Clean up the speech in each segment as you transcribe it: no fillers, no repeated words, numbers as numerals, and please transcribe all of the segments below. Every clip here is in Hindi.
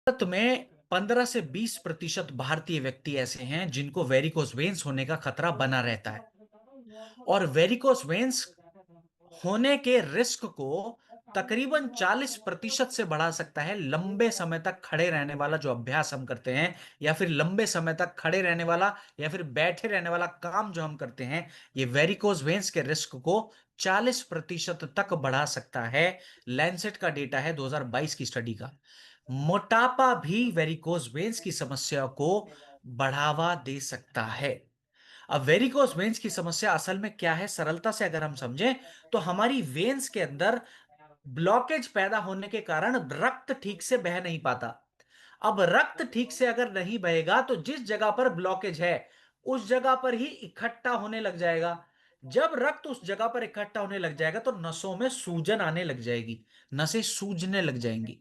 भारत में 15 से 20% भारतीय व्यक्ति ऐसे हैं जिनको वेरिकोस वेन्स होने का खतरा बना रहता है। और वेरिकोस वेन्स होने के रिस्क को तकरीबन 40% से बढ़ा सकता है लंबे समय तक खड़े रहने वाला जो अभ्यास हम करते हैं, या फिर लंबे समय तक खड़े रहने वाला या फिर बैठे रहने वाला काम जो हम करते हैं। ये वेरिकोस वेन्स के रिस्क को 40% तक बढ़ा सकता है। लैंसेट का डेटा है 2022 की स्टडी का। मोटापा भी वेरिकोस वेन्स की समस्या को बढ़ावा दे सकता है। अब वेरिकोस वेन्स की समस्या असल में क्या है, सरलता से अगर हम समझें तो हमारी वेन्स के अंदर ब्लॉकेज पैदा होने के कारण रक्त ठीक से बह नहीं पाता। अब रक्त ठीक से अगर नहीं बहेगा तो जिस जगह पर ब्लॉकेज है उस जगह पर ही इकट्ठा होने लग जाएगा। जब रक्त उस जगह पर इकट्ठा होने लग जाएगा तो नसों में सूजन आने लग जाएगी, नसें सूजने लग जाएंगी।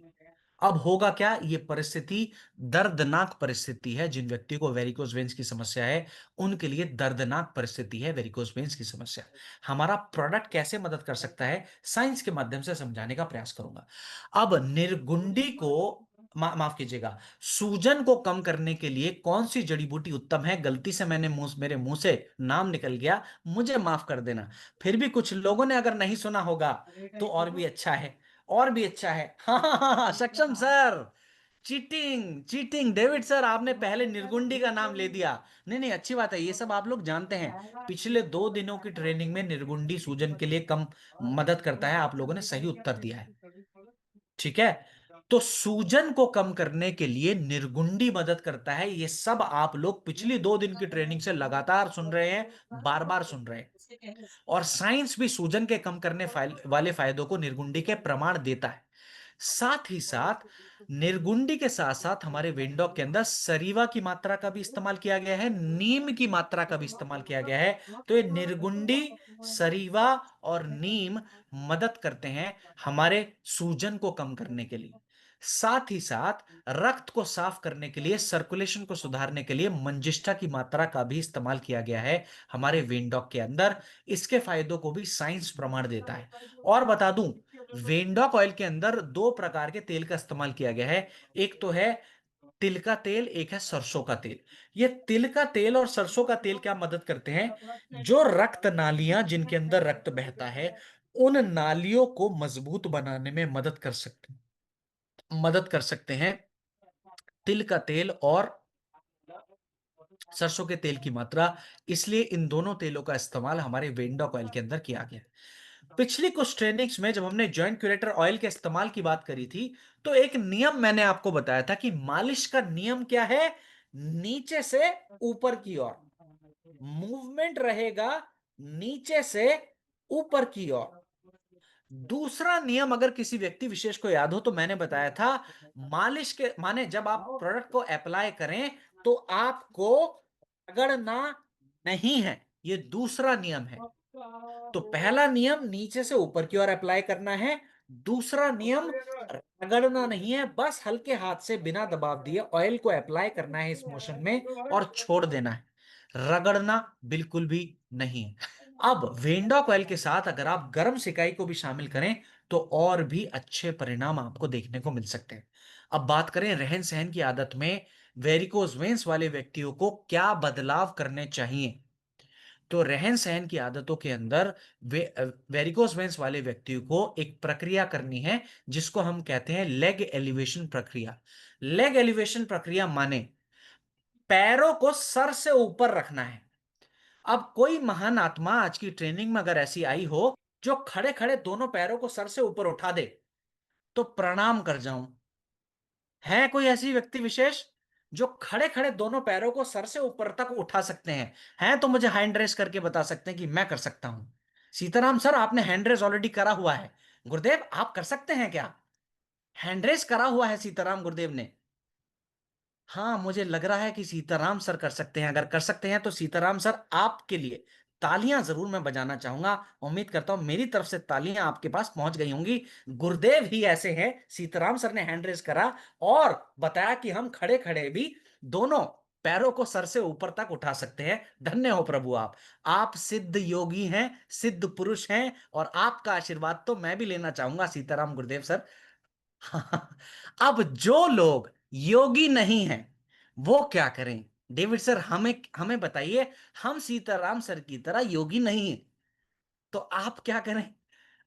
अब होगा क्या, ये परिस्थिति दर्दनाक परिस्थिति है। जिन व्यक्तियों को वेरिकोस वेन्स की समस्या है उनके लिए दर्दनाक परिस्थिति है वेरिकोस वेन्स की समस्या। हमारा प्रोडक्ट कैसे मदद कर सकता है, साइंस के माध्यम से समझाने का प्रयास करूंगा। अब निर्गुंडी को माफ कीजिएगा, सूजन को कम करने के लिए कौन सी जड़ी बूटी उत्तम है? गलती से मेरे मुंह से नाम निकल गया, मुझे माफ कर देना। फिर भी कुछ लोगों ने अगर नहीं सुना होगा तो और भी अच्छा है, और भी अच्छा है। हाँ हाँ हाँ हाँ, सक्षम sir. Cheating cheating, David sir आपने पहले निर्गुंडी का नाम ले दिया। नहीं नहीं, अच्छी बात है, ये सब आप लोग जानते हैं। पिछले 2 दिनों की ट्रेनिंग में निर्गुंडी सूजन के लिए कम मदद करता है, आप लोगों ने सही उत्तर दिया है। ठीक है, तो सूजन को कम करने के लिए निर्गुंडी मदद करता है। ये सब आप लोग पिछली 2 दिन की ट्रेनिंग से लगातार सुन रहे हैं, बार बार सुन रहे हैं। और साइंस भी सूजन के कम करने वाले फायदों को निर्गुंडी के प्रमाण देता है। साथ ही साथ निर्गुंडी के साथ साथ हमारे विंडोक के अंदर सरीवा की मात्रा का भी इस्तेमाल किया गया है, नीम की मात्रा का भी इस्तेमाल किया गया है। तो ये निर्गुंडी, सरीवा और नीम मदद करते हैं हमारे सूजन को कम करने के लिए। साथ ही साथ रक्त को साफ करने के लिए, सर्कुलेशन को सुधारने के लिए मंजिष्ठा की मात्रा का भी इस्तेमाल किया गया है हमारे विंडोक के अंदर। इसके फायदों को भी साइंस प्रमाण देता है। और बता दूं, वेंडॉक ऑयल के अंदर 2 प्रकार के तेल का इस्तेमाल किया गया है। एक तो है तिल का तेल, एक है सरसों का तेल। ये तिल का तेल और सरसों का तेल क्या मदद करते हैं? जो रक्त नालियां जिनके अंदर रक्त बहता है उन नालियों को मजबूत बनाने में मदद कर सकते हैं तिल का तेल और सरसों के तेल की मात्रा। इसलिए इन दोनों तेलों का इस्तेमाल हमारे वेंडॉक ऑयल के अंदर किया गया है। पिछली कुछ ट्रेनिंग्स में जब हमने जॉइंट क्यूरेटर ऑयल के इस्तेमाल की बात करी थी तो एक नियम मैंने आपको बताया था कि मालिश का नियम क्या है, नीचे से ऊपर की ओर मूवमेंट रहेगा, नीचे से ऊपर की ओर। दूसरा नियम अगर किसी व्यक्ति विशेष को याद हो तो मैंने बताया था, मालिश के माने जब आप प्रोडक्ट को अप्लाई करें तो आपको रगड़ना नहीं है, ये दूसरा नियम है। तो पहला नियम नीचे से ऊपर की ओर अप्लाई करना है, दूसरा नियम रगड़ना नहीं है, बस हल्के हाथ से बिना दबाव दिए ऑयल को अप्लाई करना है इस मोशन में और छोड़ देना है, रगड़ना बिल्कुल भी नहीं है। अब वेंडॉक ऑयल के साथ अगर आप गर्म सिकाई को भी शामिल करें तो और भी अच्छे परिणाम आपको देखने को मिल सकते हैं। अब बात करें रहन सहन की आदत में, वेरिकोज वेन्स वाले व्यक्तियों को क्या बदलाव करने चाहिए? तो रहन सहन की आदतों के अंदर वेरिकोस वेन्स वाले व्यक्तियों को एक प्रक्रिया करनी है जिसको हम कहते हैं लेग एलिवेशन प्रक्रिया। लेग एलिवेशन प्रक्रिया माने पैरों को सर से ऊपर रखना है। अब कोई महान आत्मा आज की ट्रेनिंग में अगर ऐसी आई हो जो खड़े खड़े दोनों पैरों को सर से ऊपर उठा दे तो प्रणाम कर जाऊं। है कोई ऐसी व्यक्ति विशेष जो खड़े खड़े दोनों पैरों को सर से ऊपर तक उठा सकते हैं? हैं तो मुझे हैंड रेस करके बता सकते हैं कि मैं कर सकता हूं। सीताराम सर आपने हैंड रेस ऑलरेडी करा हुआ है। गुरुदेव आप कर सकते हैं क्या? हैंड रेस करा हुआ है सीताराम गुरुदेव ने। हाँ मुझे लग रहा है कि सीताराम सर कर सकते हैं। अगर कर सकते हैं तो सीताराम सर आपके लिए तालियां जरूर मैं बजाना चाहूंगा। उम्मीद करता हूं मेरी तरफ से तालियां आपके पास पहुंच गई होंगी। गुरुदेव ही ऐसे हैं, सीताराम सर ने हैंड रेस करा और बताया कि हम खड़े खड़े भी दोनों पैरों को सर से ऊपर तक उठा सकते हैं। धन्य हो प्रभु आप सिद्ध योगी हैं, सिद्ध पुरुष हैं और आपका आशीर्वाद तो मैं भी लेना चाहूंगा सीताराम गुरुदेव सर। अब जो लोग योगी नहीं है, वो क्या करें? डेविड सर, हमें हमें बताइए, हम सीताराम सर की तरह योगी नहीं है, तो आप क्या करें?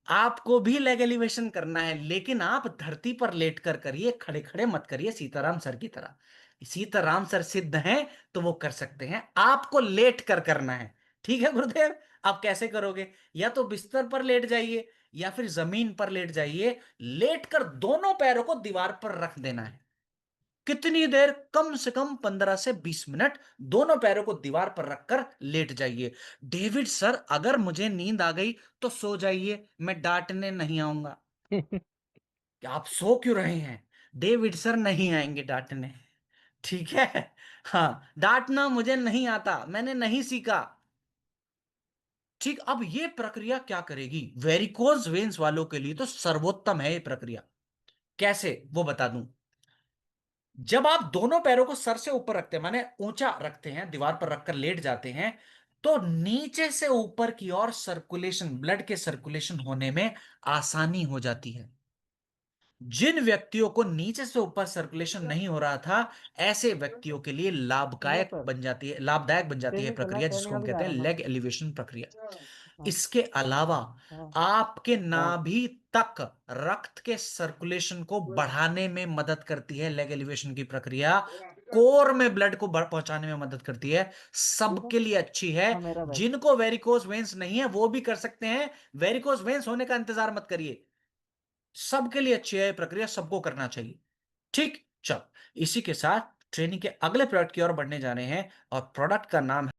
आपको भी लेग एलिवेशन करना है, लेकिन आप धरती पर लेट कर करिए, खड़े खड़े मत करिए सीताराम सर की तरह। सीताराम सर सिद्ध हैं तो वो कर सकते हैं, आपको लेट कर करना है। ठीक है गुरुदेव, आप कैसे करोगे? या तो बिस्तर पर लेट जाइए, या फिर जमीन पर लेट जाइए, लेट कर दोनों पैरों को दीवार पर रख देना है। कितनी देर? कम से कम 15 से 20 मिनट दोनों पैरों को दीवार पर रखकर लेट जाइए। डेविड सर, अगर मुझे नींद आ गई तो सो जाइए, मैं डांटने नहीं आऊंगा। कि आप सो क्यों रहे हैं? डेविड सर नहीं आएंगे डांटने। ठीक है। हाँ, डांटना मुझे नहीं आता, मैंने नहीं सीखा। ठीक, अब ये प्रक्रिया क्या करेगी? वेरिकोज वेन्स वालों के लिए तो सर्वोत्तम है ये प्रक्रिया। कैसे, वो बता दूं। जब आप दोनों पैरों को सर से ऊपर रखते हैं, माने ऊंचा रखते हैं, दीवार पर रखकर लेट जाते हैं, तो नीचे से ऊपर की ओर सर्कुलेशन, ब्लड के सर्कुलेशन होने में आसानी हो जाती है। जिन व्यक्तियों को नीचे से ऊपर सर्कुलेशन नहीं हो रहा था, ऐसे व्यक्तियों के लिए हेलो लाभदायक सर। बन जाती है, लाभदायक बन जाती है ट्रेनिंग चलना है, प्रक्रिया, जिसको ट्रेनिंग हम अभी कहते आ हैं रहा ना। लेग एलिवेशन प्रक्रिया। हाँ। इसके अलावा हाँ। आपके हाँ। नाभि तक रक्त के सर्कुलेशन को बढ़ाने में मदद करती है लेग एलिवेशन की प्रक्रिया। कोर में ब्लड को पहुंचाने में मदद करती है, ठीक है। सबके लिए अच्छी है। हाँ, मेरा बैग। जिनको वेरिकोज वेन्स नहीं है वो भी कर सकते हैं, वेरिकोज वेन्स होने का इंतजार मत करिए। सबके लिए अच्छी है ये प्रक्रिया, सबको करना चाहिए। ठीक, चल, इसी के साथ ट्रेनिंग के अगले प्रोडक्ट की ओर बढ़ने जा रहे हैं, और प्रोडक्ट का नाम